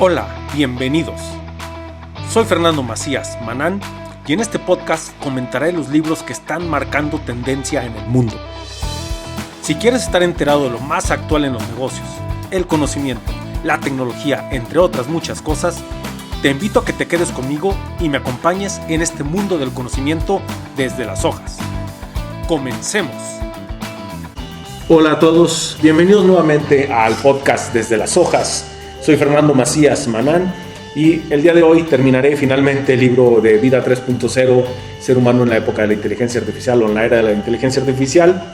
Hola, bienvenidos. Soy Fernando Macías Manán y en este podcast comentaré los libros que están marcando tendencia en el mundo. Si quieres estar enterado de lo más actual en los negocios, el conocimiento, la tecnología, entre otras muchas cosas, te invito a que te quedes conmigo y me acompañes en este mundo del conocimiento desde las hojas. Comencemos. Hola a todos, bienvenidos nuevamente al podcast Desde las Hojas. Soy Fernando Macías Manán y el día de hoy terminaré finalmente el libro de Vida 3.0, Ser humano en la época de la inteligencia artificial o en la era de la inteligencia artificial.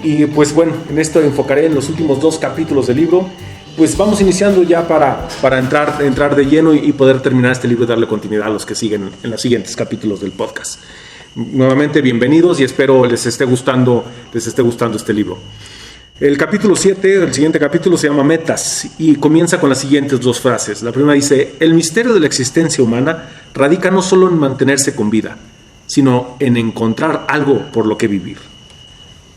Y pues bueno, en esto enfocaré en los últimos 2 capítulos del libro. Pues vamos iniciando ya para entrar de lleno y poder terminar este libro y darle continuidad a los que siguen en los siguientes capítulos del podcast. Nuevamente bienvenidos y espero les esté gustando este libro. El capítulo 7, el siguiente capítulo se llama Metas y comienza con las siguientes 2 frases. La primera dice: el misterio de la existencia humana radica no solo en mantenerse con vida, sino en encontrar algo por lo que vivir.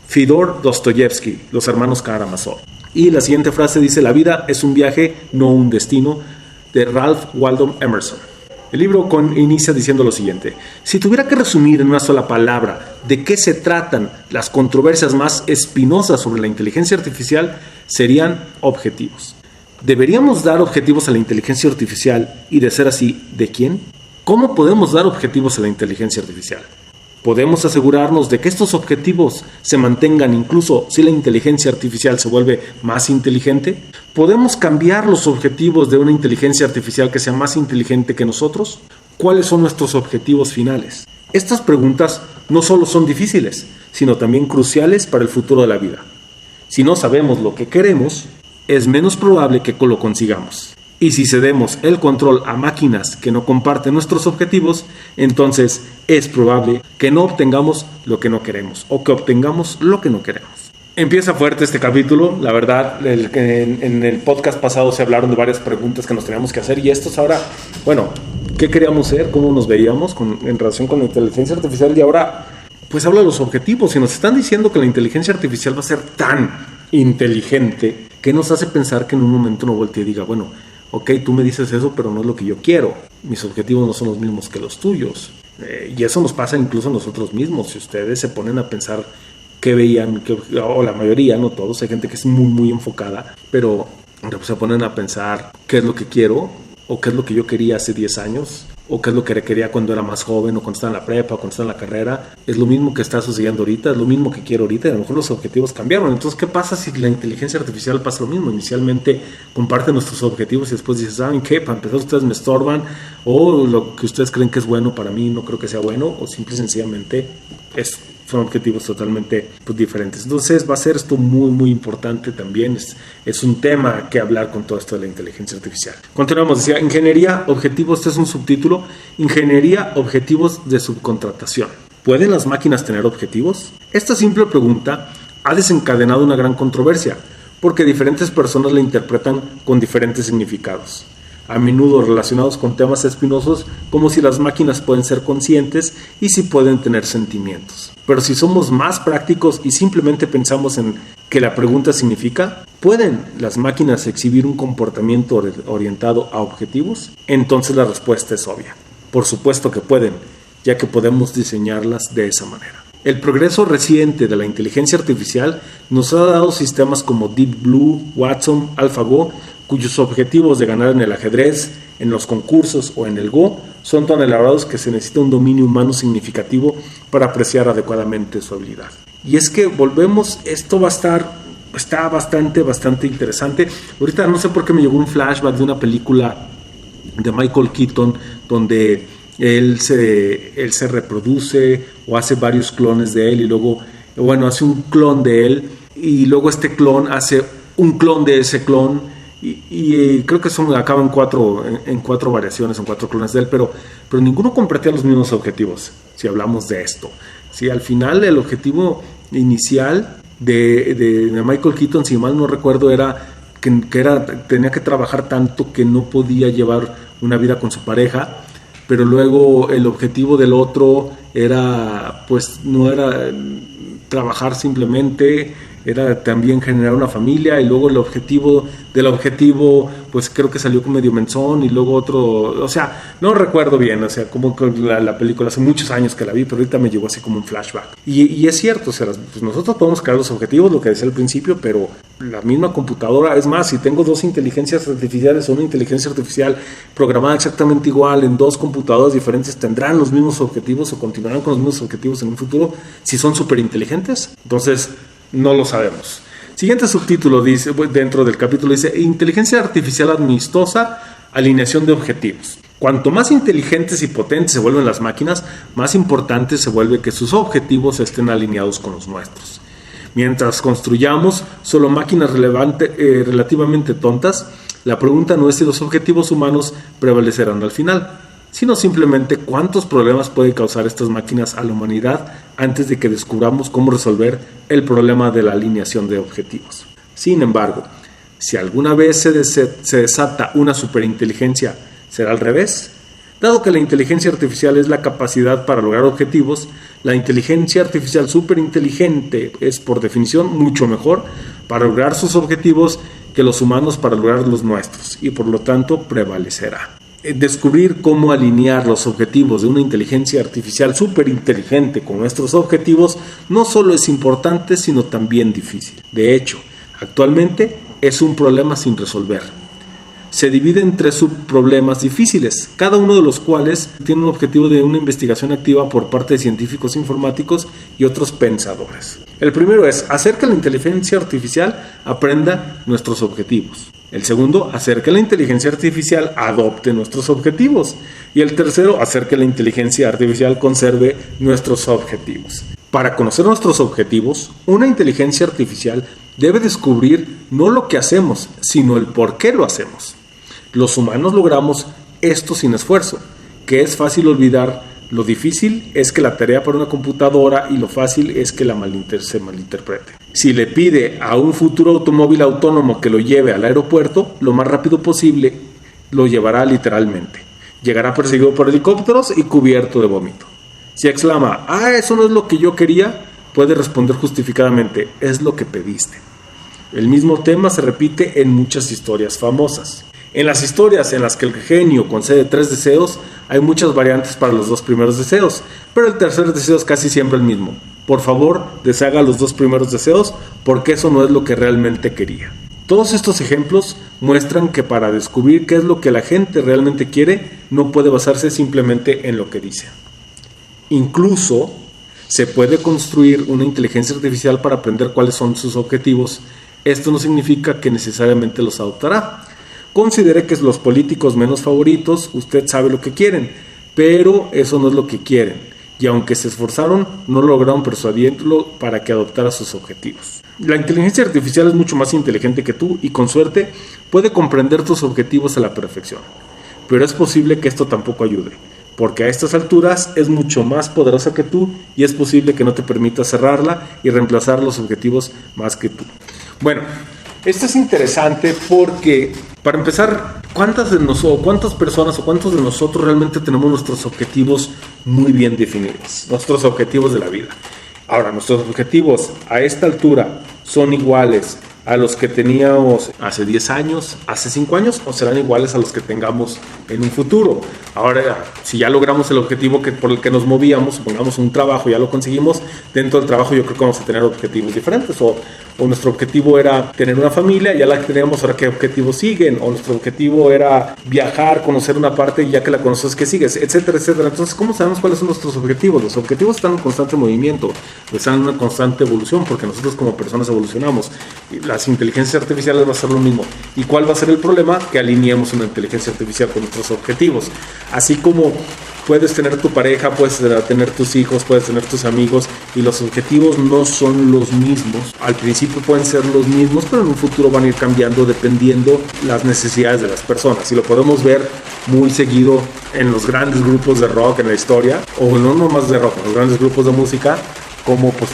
Fyodor Dostoyevsky, Los hermanos Karamazov. Y la siguiente frase dice: la vida es un viaje, no un destino, de Ralph Waldo Emerson. El libro inicia diciendo lo siguiente: si tuviera que resumir en una sola palabra de qué se tratan las controversias más espinosas sobre la inteligencia artificial, serían objetivos. ¿Deberíamos dar objetivos a la inteligencia artificial? Y de ser así, ¿de quién? ¿Cómo podemos dar objetivos a la inteligencia artificial? ¿Podemos asegurarnos de que estos objetivos se mantengan incluso si la inteligencia artificial se vuelve más inteligente? ¿Podemos cambiar los objetivos de una inteligencia artificial que sea más inteligente que nosotros? ¿Cuáles son nuestros objetivos finales? Estas preguntas no solo son difíciles, sino también cruciales para el futuro de la vida. Si no sabemos lo que queremos, es menos probable que lo consigamos. Y si cedemos el control a máquinas que no comparten nuestros objetivos, entonces es probable que no obtengamos lo que no queremos o que obtengamos lo que no queremos. Empieza fuerte este capítulo, la verdad. En el podcast pasado se hablaron de varias preguntas que nos teníamos que hacer y esto es ahora, bueno, ¿qué queríamos ser? ¿Cómo nos veíamos en relación con la inteligencia artificial? Y ahora pues habla de los objetivos y nos están diciendo que la inteligencia artificial va a ser tan inteligente que nos hace pensar que en un momento no voltee y diga, bueno, ok, tú me dices eso, pero no es lo que yo quiero. Mis objetivos no son los mismos que los tuyos. Y eso nos pasa incluso a nosotros mismos. Si ustedes se ponen a pensar qué veían, o la mayoría, no todos, hay gente que es muy, muy enfocada, pero se ponen a pensar qué es lo que quiero, o qué es lo que yo quería hace 10 años, o qué es lo que quería cuando era más joven, o cuando estaba en la prepa, o cuando estaba en la carrera. Es lo mismo que está sucediendo ahorita, es lo mismo que quiero ahorita, y a lo mejor los objetivos cambiaron. Entonces, ¿qué pasa si la inteligencia artificial pasa lo mismo? Inicialmente comparte nuestros objetivos y después dices, ¿saben qué? Para empezar, ustedes me estorban, o lo que ustedes creen que es bueno para mí no creo que sea bueno, o simple y sencillamente son objetivos totalmente diferentes. Entonces va a ser esto muy, muy importante también. Es un tema que hablar con todo esto de la inteligencia artificial. Continuamos, decía, ingeniería, objetivos, este es un subtítulo, ingeniería, objetivos de subcontratación. ¿Pueden las máquinas tener objetivos? Esta simple pregunta ha desencadenado una gran controversia, porque diferentes personas la interpretan con diferentes significados, a menudo relacionados con temas espinosos como si las máquinas pueden ser conscientes y si pueden tener sentimientos. Pero si somos más prácticos y simplemente pensamos en que la pregunta significa ¿pueden las máquinas exhibir un comportamiento orientado a objetivos? Entonces la respuesta es obvia. Por supuesto que pueden, ya que podemos diseñarlas de esa manera. El progreso reciente de la inteligencia artificial nos ha dado sistemas como Deep Blue, Watson, AlphaGo, cuyos objetivos de ganar en el ajedrez, en los concursos o en el Go son tan elaborados que se necesita un dominio humano significativo para apreciar adecuadamente su habilidad. Y es que volvemos, esto está bastante interesante. Ahorita no sé por qué me llegó un flashback de una película de Michael Keaton donde él se reproduce o hace varios clones de él y luego, hace un clon de él y luego este clon hace un clon de ese clon. Y creo que acaban en 4 variaciones, en 4 clones de él, pero ninguno compartía los mismos objetivos, si hablamos de esto. Si al final el objetivo inicial de Michael Keaton, si mal no recuerdo, era que tenía que trabajar tanto que no podía llevar una vida con su pareja, pero luego el objetivo del otro era, pues no era trabajar simplemente, era también generar una familia, y luego el objetivo pues creo que salió con medio menzón, y luego otro, o sea, no recuerdo bien, o sea, como que la película hace muchos años que la vi, pero ahorita me llegó así como un flashback. Y es cierto, o sea, pues nosotros podemos crear los objetivos, lo que decía al principio, pero la misma computadora, es más, si tengo dos inteligencias artificiales o una inteligencia artificial programada exactamente igual en dos computadoras diferentes, ¿tendrán los mismos objetivos o continuarán con los mismos objetivos en un futuro si son súper inteligentes? Entonces, no lo sabemos. Siguiente subtítulo dice, dentro del capítulo dice, inteligencia artificial amistosa, alineación de objetivos. Cuanto más inteligentes y potentes se vuelven las máquinas, más importante se vuelve que sus objetivos estén alineados con los nuestros. Mientras construyamos solo máquinas relativamente tontas, la pregunta no es si los objetivos humanos prevalecerán al final, sino simplemente cuántos problemas puede causar estas máquinas a la humanidad antes de que descubramos cómo resolver el problema de la alineación de objetivos. Sin embargo, si alguna vez se desata una superinteligencia, ¿será al revés? Dado que la inteligencia artificial es la capacidad para lograr objetivos, la inteligencia artificial superinteligente es por definición mucho mejor para lograr sus objetivos que los humanos para lograr los nuestros, y por lo tanto prevalecerá. Descubrir cómo alinear los objetivos de una inteligencia artificial superinteligente con nuestros objetivos no solo es importante, sino también difícil. De hecho, actualmente es un problema sin resolver. Se divide en 3 subproblemas difíciles, cada uno de los cuales tiene un objetivo de una investigación activa por parte de científicos informáticos y otros pensadores. El primero es hacer que la inteligencia artificial aprenda nuestros objetivos. El segundo, hacer que la inteligencia artificial adopte nuestros objetivos. Y el tercero, hacer que la inteligencia artificial conserve nuestros objetivos. Para conocer nuestros objetivos, una inteligencia artificial debe descubrir no lo que hacemos, sino el por qué lo hacemos. Los humanos logramos esto sin esfuerzo, que es fácil olvidar. Lo difícil es que la tarea para una computadora, y lo fácil es que se malinterprete. Si le pide a un futuro automóvil autónomo que lo lleve al aeropuerto, lo más rápido posible lo llevará literalmente. Llegará perseguido por helicópteros y cubierto de vómito. Si exclama, eso no es lo que yo quería, puede responder justificadamente, es lo que pediste. El mismo tema se repite en muchas historias famosas. En las historias en las que el genio concede 3 deseos, hay muchas variantes para los 2 primeros deseos, pero el tercer deseo es casi siempre el mismo. Por favor, deshaga los 2 primeros deseos, porque eso no es lo que realmente quería. Todos estos ejemplos muestran que para descubrir qué es lo que la gente realmente quiere, no puede basarse simplemente en lo que dice. Incluso se puede construir una inteligencia artificial para aprender cuáles son sus objetivos. Esto no significa que necesariamente los adoptará. Considere que los políticos menos favoritos, usted sabe lo que quieren, pero eso no es lo que quieren. Y aunque se esforzaron, no lograron persuadirlo para que adoptara sus objetivos. La inteligencia artificial es mucho más inteligente que tú y con suerte puede comprender tus objetivos a la perfección. Pero es posible que esto tampoco ayude, porque a estas alturas es mucho más poderosa que tú y es posible que no te permita cerrarla y reemplazar los objetivos más que tú. Bueno, esto es interesante porque, para empezar, ¿cuántas personas o cuántos de nosotros realmente tenemos nuestros objetivos muy bien definidos? Nuestros objetivos de la vida. Ahora, nuestros objetivos a esta altura son iguales a los que teníamos hace 10 años, hace 5 años, o serán iguales a los que tengamos en un futuro. Ahora, si ya logramos el objetivo por el que nos movíamos, supongamos un trabajo, ya lo conseguimos, dentro del trabajo yo creo que vamos a tener objetivos diferentes, o nuestro objetivo era tener una familia, ya la teníamos, ahora qué objetivos siguen, o nuestro objetivo era viajar, conocer una parte, y ya que la conoces, ¿qué sigues? Etcétera, etcétera. Entonces, ¿cómo sabemos cuáles son nuestros objetivos? Los objetivos están en constante movimiento, están en una constante evolución, porque nosotros como personas evolucionamos. Las inteligencias artificiales va a ser lo mismo. ¿Y cuál va a ser el problema? Que alineemos una inteligencia artificial con nuestros objetivos. Así como puedes tener tu pareja, puedes tener tus hijos, puedes tener tus amigos, y los objetivos no son los mismos. Al principio pueden ser los mismos, pero en un futuro van a ir cambiando dependiendo las necesidades de las personas. Y lo podemos ver muy seguido en los grandes grupos de rock en la historia, o no nomás de rock, en los grandes grupos de música, como pues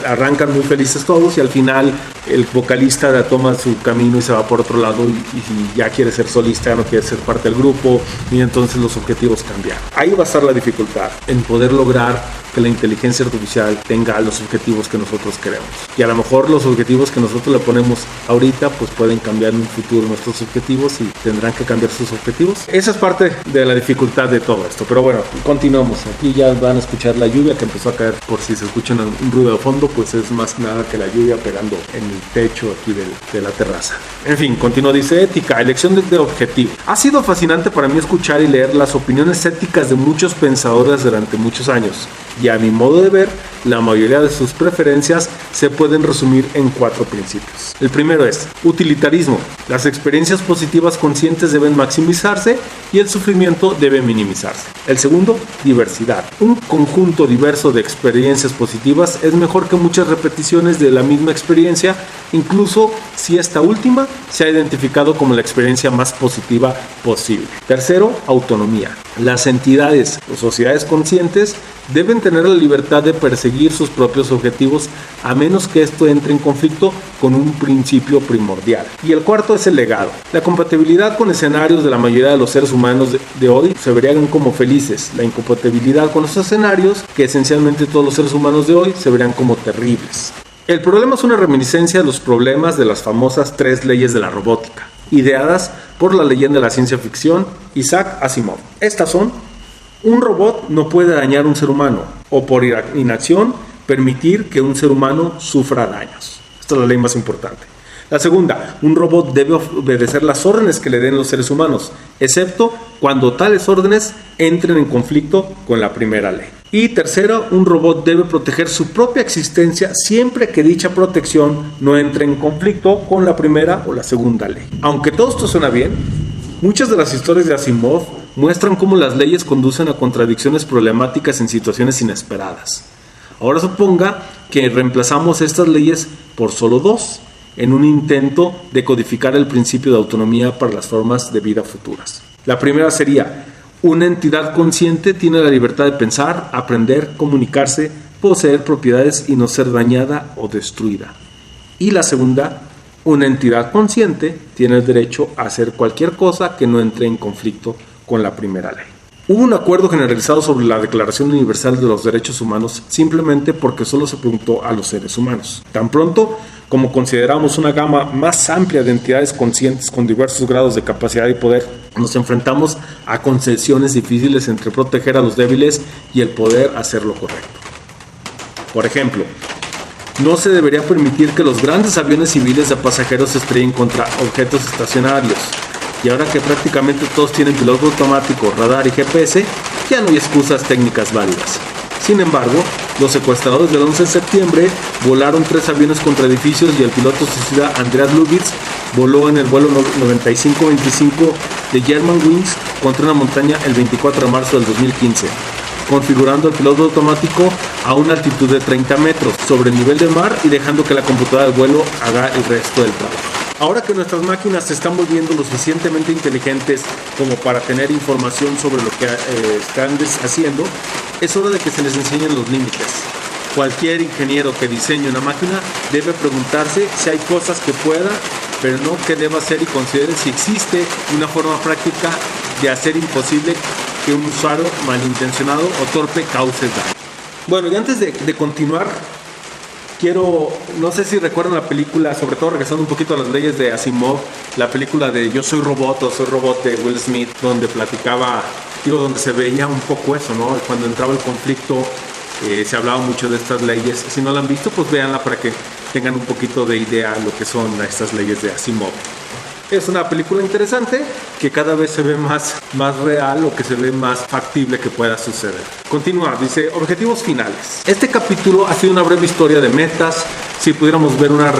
arrancan muy felices todos y al final el vocalista toma su camino y se va por otro lado y ya quiere ser solista, ya no quiere ser parte del grupo, y entonces los objetivos cambian. Ahí va a estar la dificultad en poder lograr que la inteligencia artificial tenga los objetivos que nosotros queremos. Y a lo mejor los objetivos que nosotros le ponemos ahorita pues pueden cambiar en un futuro nuestros objetivos y tendrán que cambiar sus objetivos. Esa es parte de la dificultad de todo esto. Pero bueno, continuamos. Aquí ya van a escuchar la lluvia que empezó a caer. Por si se escucha un ruido de fondo, pues es más nada que la lluvia pegando en el techo aquí de la terraza. En fin, continúa, dice ética, elección de objetivo. Ha sido fascinante para mí escuchar y leer las opiniones éticas de muchos pensadores durante muchos años. Y a mi modo de ver, la mayoría de sus preferencias se pueden resumir en 4 principios. El primero es utilitarismo. Las experiencias positivas conscientes deben maximizarse y el sufrimiento debe minimizarse. El segundo, diversidad. Un conjunto diverso de experiencias positivas es mejor que muchas repeticiones de la misma experiencia, incluso si esta última se ha identificado como la experiencia más positiva posible. Tercero, autonomía. Las entidades o sociedades conscientes deben tener la libertad de perseguir sus propios objetivos a menos que esto entre en conflicto con un principio primordial. Y el cuarto es el legado. La compatibilidad con escenarios de la mayoría de los seres humanos de hoy se verían como felices. La incompatibilidad con los escenarios que esencialmente todos los seres humanos de hoy se verían como terribles. El problema es una reminiscencia de los problemas de las famosas 3 leyes de la robótica, ideadas por la leyenda de la ciencia ficción Isaac Asimov. Estas son: un robot no puede dañar a un ser humano, o por inacción permitir que un ser humano sufra daños. Esta es la ley más importante. La segunda, un robot debe obedecer las órdenes que le den los seres humanos, excepto cuando tales órdenes entren en conflicto con la primera ley. Y tercero, un robot debe proteger su propia existencia siempre que dicha protección no entre en conflicto con la primera o la segunda ley. Aunque todo esto suena bien, muchas de las historias de Asimov muestran cómo las leyes conducen a contradicciones problemáticas en situaciones inesperadas. Ahora suponga que reemplazamos estas leyes por solo 2, en un intento de codificar el principio de autonomía para las formas de vida futuras. La primera sería: una entidad consciente tiene la libertad de pensar, aprender, comunicarse, poseer propiedades y no ser dañada o destruida. Y la segunda: una entidad consciente tiene el derecho a hacer cualquier cosa que no entre en conflicto con la primera ley. Hubo un acuerdo generalizado sobre la Declaración Universal de los Derechos Humanos simplemente porque solo se preguntó a los seres humanos. Tan pronto como consideramos una gama más amplia de entidades conscientes con diversos grados de capacidad y poder, nos enfrentamos a concesiones difíciles entre proteger a los débiles y el poder hacer lo correcto. Por ejemplo, no se debería permitir que los grandes aviones civiles de pasajeros se estrellen contra objetos estacionarios. Y ahora que prácticamente todos tienen piloto automático, radar y GPS, ya no hay excusas técnicas válidas. Sin embargo, los secuestradores del 11 de septiembre volaron 3 aviones contra edificios y el piloto suicida Andreas Lubitz voló en el vuelo 9525 de Germanwings contra una montaña el 24 de marzo del 2015, configurando el piloto automático a una altitud de 30 metros sobre el nivel del mar y dejando que la computadora del vuelo haga el resto del trabajo. Ahora que nuestras máquinas se están volviendo lo suficientemente inteligentes como para tener información sobre lo que están haciendo, es hora de que se les enseñen los límites. Cualquier ingeniero que diseñe una máquina debe preguntarse si hay cosas que pueda, pero no que deba hacer, y considere si existe una forma práctica de hacer imposible que un usuario malintencionado o torpe cause daño. Bueno, y antes de continuar, no sé si recuerdan la película, sobre todo regresando un poquito a las leyes de Asimov, la película de Yo soy robot o Soy robot de Will Smith, donde donde se veía un poco eso, ¿no? Cuando entraba el conflicto, se hablaba mucho de estas leyes. Si no la han visto, pues véanla para que tengan un poquito de idea de lo que son estas leyes de Asimov. Es una película interesante que cada vez se ve más real, o que se ve más factible que pueda suceder. Continuar, dice, objetivos finales. Este capítulo ha sido una breve historia de metas. Si pudiéramos ver una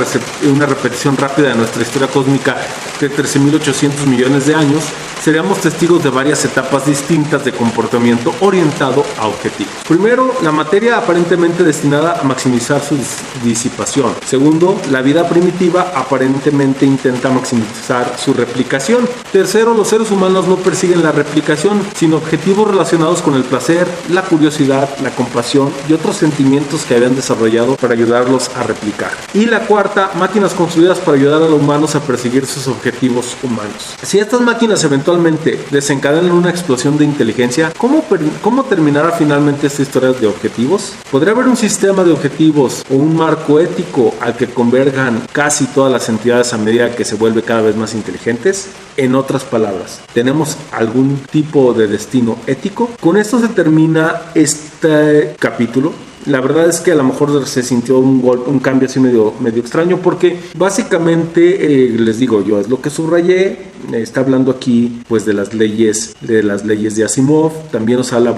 repetición rápida de nuestra historia cósmica de 13.800 millones de años, seríamos testigos de varias etapas distintas de comportamiento orientado a objetivos. Primero, la materia aparentemente destinada a maximizar su disipación. Segundo, la vida primitiva aparentemente intenta maximizar su replicación. Tercero, los seres humanos no persiguen la replicación, sino objetivos relacionados con el placer, la curiosidad, la compasión y otros sentimientos que habían desarrollado para ayudarlos a replicar. aplicar. Y la cuarta, máquinas construidas para ayudar a los humanos a perseguir sus objetivos humanos. Si estas máquinas eventualmente desencadenan una explosión de inteligencia, ¿cómo terminará finalmente esta historia de objetivos? ¿Podría haber un sistema de objetivos o un marco ético al que converjan casi todas las entidades a medida que se vuelve cada vez más inteligentes? En otras palabras, ¿tenemos algún tipo de destino ético? Con esto se termina este capítulo. La verdad es que a lo mejor se sintió un cambio así medio extraño, porque básicamente les digo yo, es lo que subrayé. Está hablando aquí pues de las leyes de Asimov. También nos habla,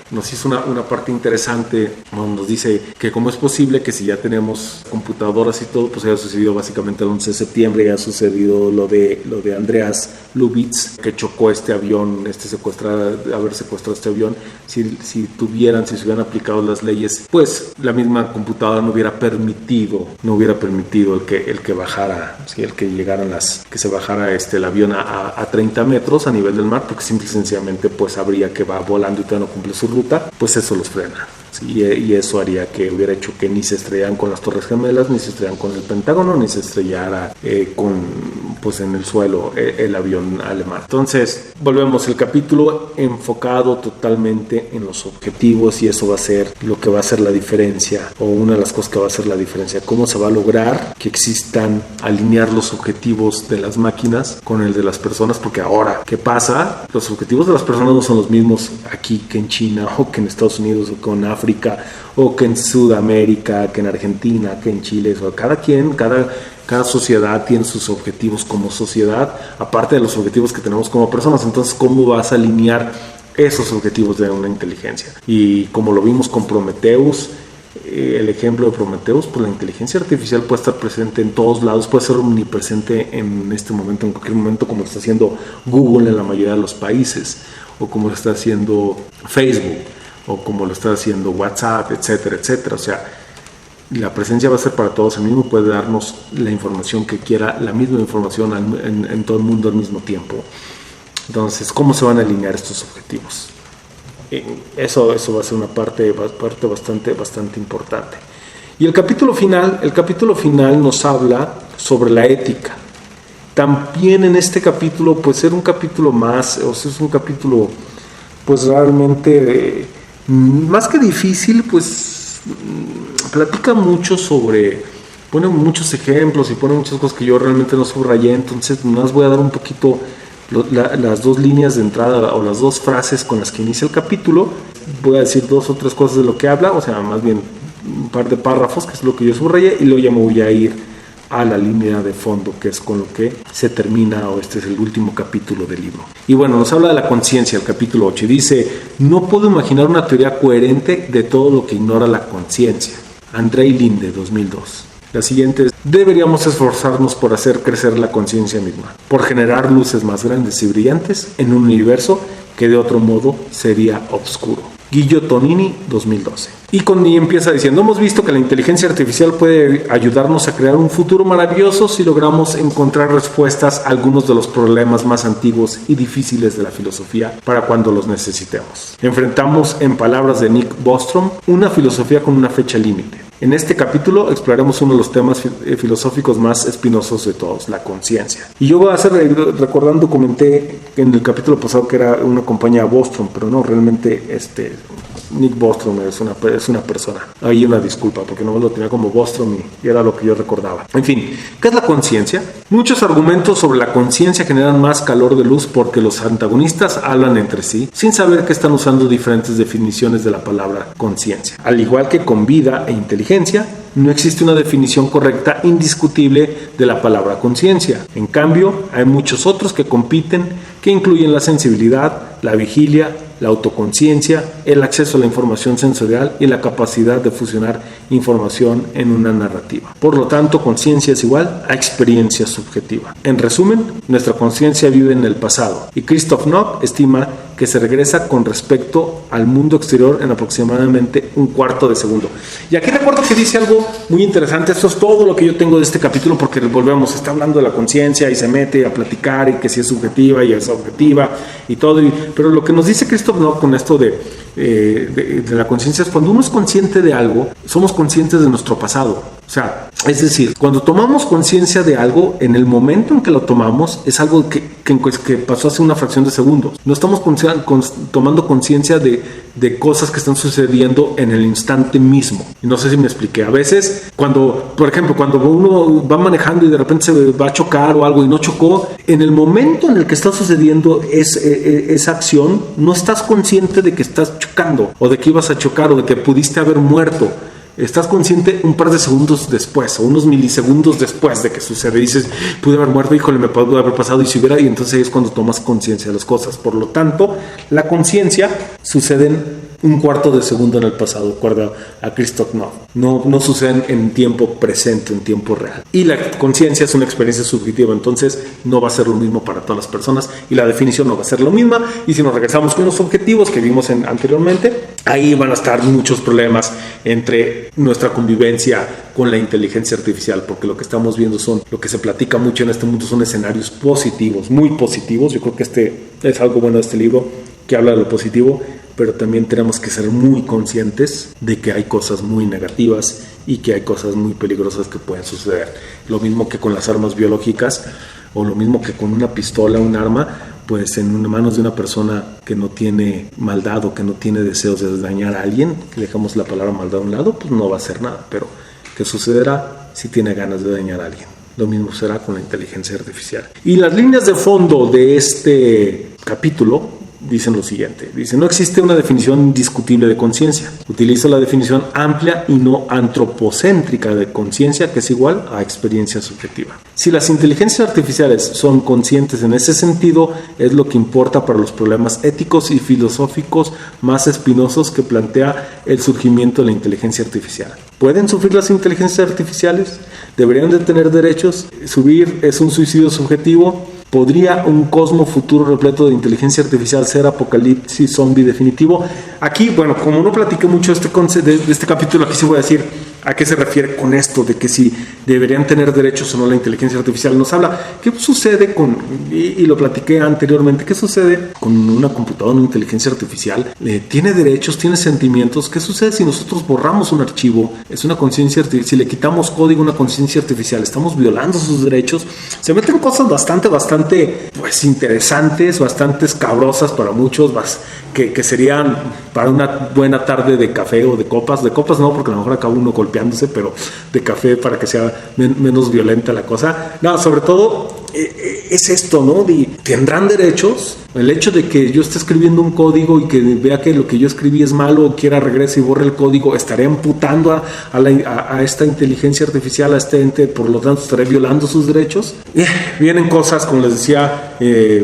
nos hizo una parte interesante, nos dice que cómo es posible que si ya tenemos computadoras y todo, pues haya sucedido básicamente el 11 de septiembre, ya ha sucedido lo de Andreas Lubitz, que chocó este avión, haber secuestrado este avión. Si se hubieran aplicado las leyes, pues la misma computadora no hubiera permitido el que bajara, el que se bajara el avión a 30 metros a nivel del mar, porque simple y sencillamente pues habría que va volando y todavía no cumple su ruta, pues eso los frena. ¿Sí? Y eso haría que hubiera hecho que ni se estrellaran con las Torres Gemelas, ni se estrellaran con el Pentágono, ni se estrellara en el suelo el avión alemán. Entonces, volvemos, el capítulo enfocado totalmente en los objetivos, y eso va a ser lo que va a hacer la diferencia, o una de las cosas que va a hacer la diferencia. ¿Cómo se va a lograr que existan, alinear los objetivos de las máquinas con el de las personas? Porque ahora, ¿qué pasa? Los objetivos de las personas no son los mismos aquí que en China, o que en Estados Unidos, o que en África, o que en Sudamérica, que en Argentina, que en Chile. O cada sociedad tiene sus objetivos como sociedad, aparte de los objetivos que tenemos como personas. Entonces, ¿cómo vas a alinear esos objetivos de una inteligencia? Y como lo vimos con Prometheus, el ejemplo de Prometheus, pues la inteligencia artificial puede estar presente en todos lados, puede ser omnipresente en este momento, en cualquier momento, como lo está haciendo Google en la mayoría de los países, o como lo está haciendo Facebook, o como lo está haciendo WhatsApp, etcétera, etcétera. O sea, la presencia va a ser para todos. El mismo puede darnos la información que quiera, la misma información en todo el mundo al mismo tiempo. Entonces, ¿cómo se van a alinear estos objetivos? Eso va a ser una parte bastante importante. Y el capítulo final nos habla sobre la ética. También en este capítulo, pues era un capítulo más, o sea, es un capítulo pues realmente más que difícil, pues platica mucho pone muchos ejemplos y pone muchas cosas que yo realmente no subrayé. Entonces más voy a dar un poquito las dos líneas de entrada, o las dos frases con las que inicia el capítulo. Voy a decir 2 o 3 cosas de lo que habla, o sea, más bien un par de párrafos, que es lo que yo subrayé, y luego ya me voy a ir a la línea de fondo, que es con lo que se termina, o este es el último capítulo del libro. Y bueno, nos habla de la conciencia, el capítulo 8, y dice: no puedo imaginar una teoría coherente de todo lo que ignora la conciencia. Andrei Linde, 2002. La siguiente es: deberíamos esforzarnos por hacer crecer la conciencia misma, por generar luces más grandes y brillantes en un universo que de otro modo sería oscuro. Guillo Tonini, 2012. Y empieza diciendo: hemos visto que la inteligencia artificial puede ayudarnos a crear un futuro maravilloso si logramos encontrar respuestas a algunos de los problemas más antiguos y difíciles de la filosofía para cuando los necesitemos. Enfrentamos, en palabras de Nick Bostrom, una filosofía con una fecha límite. En este capítulo exploraremos uno de los temas filosóficos más espinosos de todos, la conciencia. Y yo voy a hacer, recordando, comenté en el capítulo pasado que era una compañía Bostrom, pero no, realmente Nick Bostrom es una persona. Ahí una disculpa, porque no lo tenía como Bostrom y era lo que yo recordaba. En fin, ¿qué es la conciencia? Muchos argumentos sobre la conciencia generan más calor de luz porque los antagonistas hablan entre sí sin saber que están usando diferentes definiciones de la palabra conciencia. Al igual que con vida e inteligencia, no existe una definición correcta indiscutible de la palabra conciencia. En cambio, hay muchos otros que compiten, que incluyen la sensibilidad, la vigilia, la autoconciencia, el acceso a la información sensorial y la capacidad de fusionar información en una narrativa. Por lo tanto, conciencia es igual a experiencia subjetiva. En resumen, nuestra conciencia vive en el pasado, y Christoph Knopp estima que se regresa con respecto al mundo exterior en aproximadamente un cuarto de segundo. Y aquí recuerdo que dice algo muy interesante. Esto es todo lo que yo tengo de este capítulo, porque volvemos, está hablando de la conciencia y se mete a platicar y que si es subjetiva y es objetiva y todo. Pero lo que nos dice Christoph Knopp con esto de la conciencia es: cuando uno es consciente de algo, somos conscientes de nuestro pasado. O sea, es decir, cuando tomamos conciencia de algo, en el momento en que lo tomamos, es algo que pasó hace una fracción de segundos. No estamos tomando conciencia de cosas que están sucediendo en el instante mismo. Y no sé si me expliqué. A veces, por ejemplo, cuando uno va manejando y de repente se va a chocar o algo y no chocó, en el momento en el que está sucediendo esa acción, no estás consciente de que estás chocando o de que ibas a chocar o de que pudiste haber muerto. Estás consciente un par de segundos después o unos milisegundos después de que sucede. Dices, pude haber muerto, híjole, me pudo haber pasado y entonces es cuando tomas conciencia de las cosas. Por lo tanto, la conciencia sucede en un cuarto de segundo en el pasado, de acuerdo a Christoph Knopf. No suceden en tiempo presente, en tiempo real. Y la conciencia es una experiencia subjetiva, entonces no va a ser lo mismo para todas las personas y la definición no va a ser lo misma. Y si nos regresamos con los objetivos que vimos anteriormente, ahí van a estar muchos problemas entre nuestra convivencia con la inteligencia artificial, porque lo que estamos viendo lo que se platica mucho en este mundo son escenarios positivos, muy positivos. Yo creo que este es algo bueno de este libro, que habla de lo positivo, pero también tenemos que ser muy conscientes de que hay cosas muy negativas y que hay cosas muy peligrosas que pueden suceder. Lo mismo que con las armas biológicas, o lo mismo que con una pistola, un arma, pues en manos de una persona que no tiene maldad o que no tiene deseos de dañar a alguien, que dejamos la palabra maldad a un lado, pues no va a hacer nada. Pero ¿qué sucederá si tiene ganas de dañar a alguien? Lo mismo será con la inteligencia artificial. Y las líneas de fondo de este capítulo dicen lo siguiente. Dice, no existe una definición indiscutible de conciencia. Utiliza la definición amplia y no antropocéntrica de conciencia, que es igual a experiencia subjetiva. Si las inteligencias artificiales son conscientes en ese sentido, es lo que importa para los problemas éticos y filosóficos más espinosos que plantea el surgimiento de la inteligencia artificial. ¿Pueden sufrir las inteligencias artificiales? ¿Deberían de tener derechos? ¿Subir es un suicidio subjetivo? ¿Podría un cosmos futuro repleto de inteligencia artificial ser apocalipsis zombie definitivo? Aquí, bueno, como no platiqué mucho de este capítulo, aquí sí voy a decir a qué se refiere con esto, de que si deberían tener derechos o no la inteligencia artificial. Nos habla, ¿qué sucede y lo platiqué anteriormente, qué sucede con una computadora, una inteligencia artificial? ¿Tiene derechos, tiene sentimientos? ¿Qué sucede si nosotros borramos un archivo? Es una conciencia artificial, si le quitamos código a una conciencia artificial, estamos violando sus derechos. Se meten cosas bastante pues interesantes, bastante escabrosas para muchos, que serían para una buena tarde de café o de copas no, porque a lo mejor acaba uno golpeándose, pero de café para que sea menos violenta la cosa. No, sobre todo es esto, ¿no? ¿Tendrán derechos? El hecho de que yo esté escribiendo un código y que vea que lo que yo escribí es malo o quiera regrese y borre el código, ¿estaré imputando a esta inteligencia artificial, a este ente, por lo tanto estaré violando sus derechos? Vienen cosas, como les decía,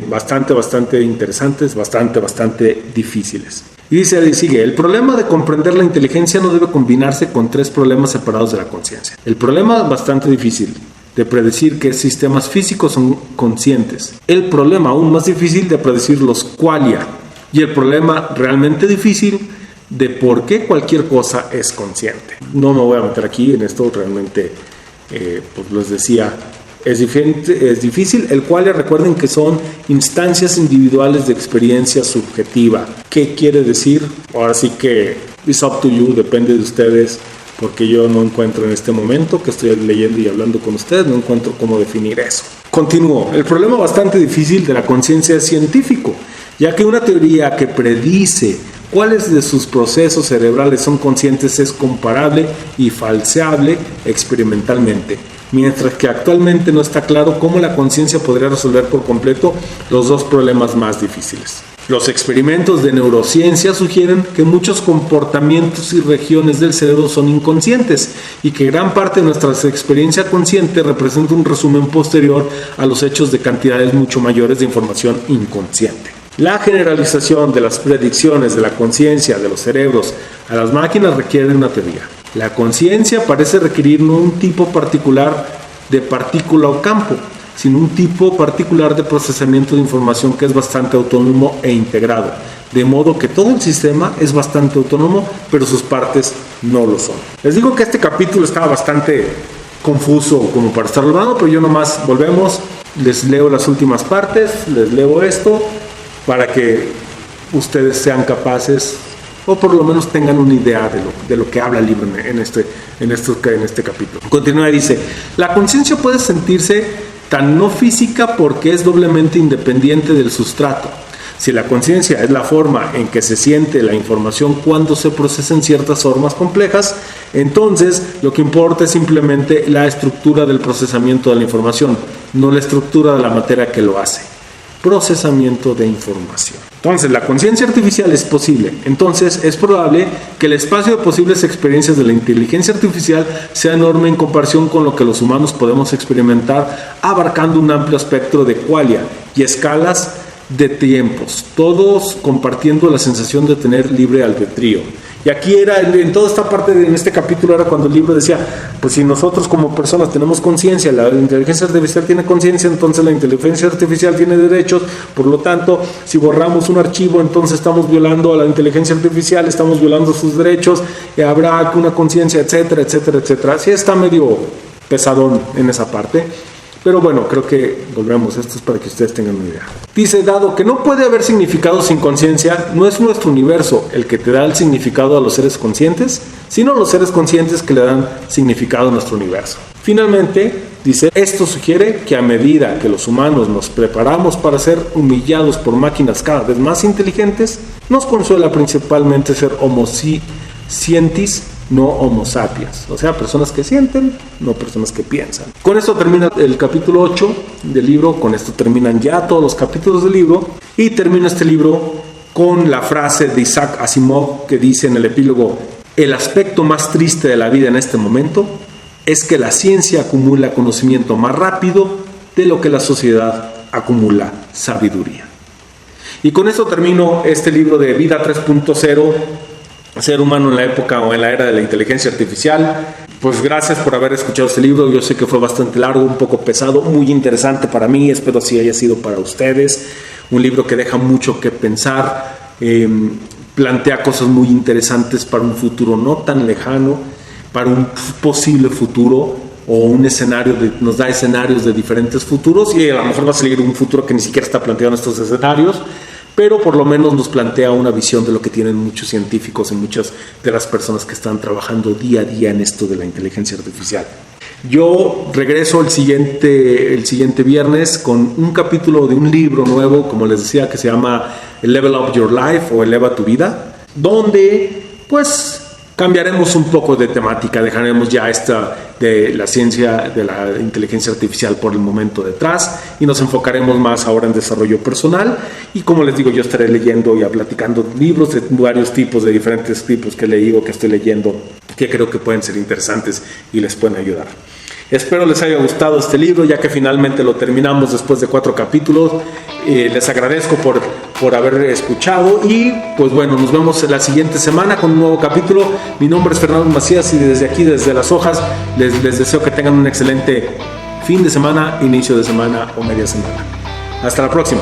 bastante interesantes, bastante difíciles. Y sigue, el problema de comprender la inteligencia no debe combinarse con tres problemas separados de la conciencia. El problema bastante difícil de predecir qué sistemas físicos son conscientes. El problema aún más difícil de predecir los qualia. Y el problema realmente difícil de por qué cualquier cosa es consciente. No me voy a meter aquí en esto, realmente, pues les decía, es difícil. El qualia, recuerden que son instancias individuales de experiencia subjetiva. ¿Qué quiere decir? Ahora sí que it's up to you, depende de ustedes, porque yo no encuentro en este momento que estoy leyendo y hablando con ustedes, no encuentro cómo definir eso. Continúo. El problema bastante difícil de la conciencia es científico, ya que una teoría que predice cuáles de sus procesos cerebrales son conscientes es comparable y falseable experimentalmente, mientras que actualmente no está claro cómo la conciencia podría resolver por completo los dos problemas más difíciles. Los experimentos de neurociencia sugieren que muchos comportamientos y regiones del cerebro son inconscientes y que gran parte de nuestra experiencia consciente representa un resumen posterior a los hechos de cantidades mucho mayores de información inconsciente. La generalización de las predicciones de la conciencia de los cerebros a las máquinas requiere una teoría. La conciencia parece requerir no un tipo particular de partícula o campo, sino un tipo particular de procesamiento de información que es bastante autónomo e integrado, de modo que todo el sistema es bastante autónomo, pero sus partes no lo son. Les digo que este capítulo estaba bastante confuso como para estar hablando, pero yo nomás volvemos, les leo las últimas partes, les leo esto, para que ustedes sean capaces o por lo menos tengan una idea de lo que habla el libro en este capítulo. Continúa y dice: la conciencia puede sentirse tan no física porque es doblemente independiente del sustrato. Si la conciencia es la forma en que se siente la información cuando se procesa en ciertas formas complejas, entonces lo que importa es simplemente la estructura del procesamiento de la información, no la estructura de la materia que lo hace. Procesamiento de información. Entonces, la conciencia artificial es posible. Entonces, es probable que el espacio de posibles experiencias de la inteligencia artificial sea enorme en comparación con lo que los humanos podemos experimentar, abarcando un amplio espectro de qualia y escalas de tiempos, todos compartiendo la sensación de tener libre albedrío. Y aquí era, en toda esta parte, en este capítulo, era cuando el libro decía, pues si nosotros como personas tenemos conciencia, la inteligencia artificial tiene conciencia, entonces la inteligencia artificial tiene derechos, por lo tanto, si borramos un archivo, entonces estamos violando a la inteligencia artificial, estamos violando sus derechos, habrá una conciencia, etcétera, etcétera, etcétera. Así está medio pesadón en esa parte. Pero bueno, creo que volvemos, esto es para que ustedes tengan una idea. Dice, dado que no puede haber significado sin conciencia, no es nuestro universo el que te da el significado a los seres conscientes, sino los seres conscientes que le dan significado a nuestro universo. Finalmente, dice, esto sugiere que a medida que los humanos nos preparamos para ser humillados por máquinas cada vez más inteligentes, nos consuela principalmente ser homo scientis, no homo sapiens, o sea, personas que sienten, no personas que piensan. Con esto termina el capítulo 8 del libro, con esto terminan ya todos los capítulos del libro, y termina este libro con la frase de Isaac Asimov que dice en el epílogo: el aspecto más triste de la vida en este momento es que la ciencia acumula conocimiento más rápido de lo que la sociedad acumula sabiduría. Y con esto termino este libro de Vida 3.0, Ser humano en la época o en la era de la inteligencia artificial. Pues gracias por haber escuchado este libro. Yo sé que fue bastante largo, un poco pesado, muy interesante para mí, espero si haya sido para ustedes. Un libro que deja mucho que pensar, plantea cosas muy interesantes para un futuro no tan lejano, para un posible futuro o un escenario, nos da escenarios de diferentes futuros, y a lo mejor va a salir un futuro que ni siquiera está planteado en estos escenarios, pero por lo menos nos plantea una visión de lo que tienen muchos científicos y muchas de las personas que están trabajando día a día en esto de la inteligencia artificial. Yo regreso el siguiente viernes con un capítulo de un libro nuevo, como les decía, que se llama Level Up Your Life o Eleva tu vida, donde pues cambiaremos un poco de temática, dejaremos ya esta de la ciencia de la inteligencia artificial por el momento detrás y nos enfocaremos más ahora en desarrollo personal. Y como les digo, yo estaré leyendo y platicando libros de varios tipos, de diferentes tipos que he leído, que estoy leyendo, que creo que pueden ser interesantes y les pueden ayudar. Espero les haya gustado este libro, ya que finalmente lo terminamos después de 4 capítulos. Les agradezco por haber escuchado y pues bueno, nos vemos la siguiente semana con un nuevo capítulo. Mi nombre es Fernando Macías y desde aquí, desde Las Hojas, les deseo que tengan un excelente fin de semana, inicio de semana o media semana. Hasta la próxima.